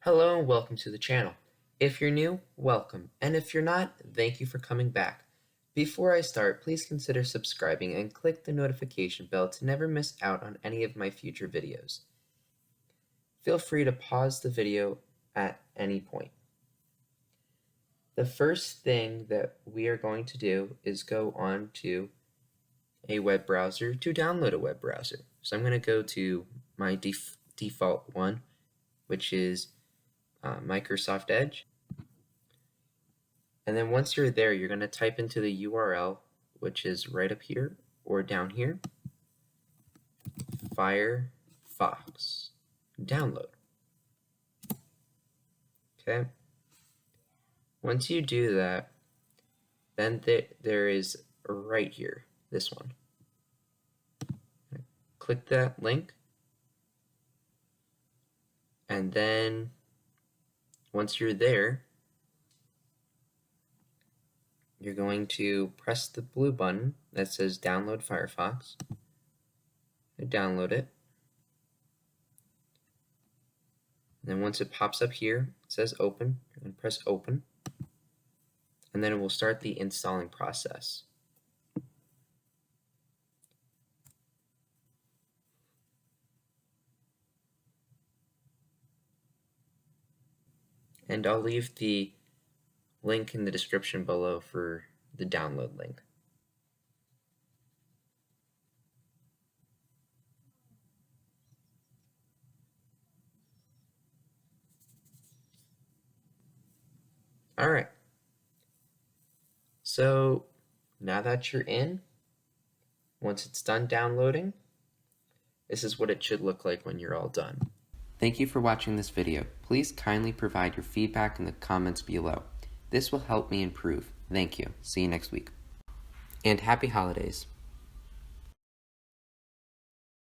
Hello and welcome to the channel. If you're new, welcome, and if you're not, thank you for coming back. Before I start, please consider subscribing and click the notification bell to never miss out on any of my future videos. Feel free to pause the video at any point. The first thing that we are going to do is go on to a web browser to download a web browser. So I'm going to go to my default one, which is Microsoft Edge. And then once you're there, you're going to type into the URL, which is right up here or down here, Firefox, download. Okay. Once you do that, then there is right here, this one. Click that link. And then once you're there, you're going to press the blue button that says download Firefox. Download it. And then once it pops up here, it says open, you're going to press open. And then it will start the installing process. And I'll leave the link in the description below for the download link. Alright, so now that you're in, once it's done downloading, this is what it should look like when you're all done. Thank you for watching this video. Please kindly provide your feedback in the comments below. This will help me improve. Thank you. See you next week. And happy holidays.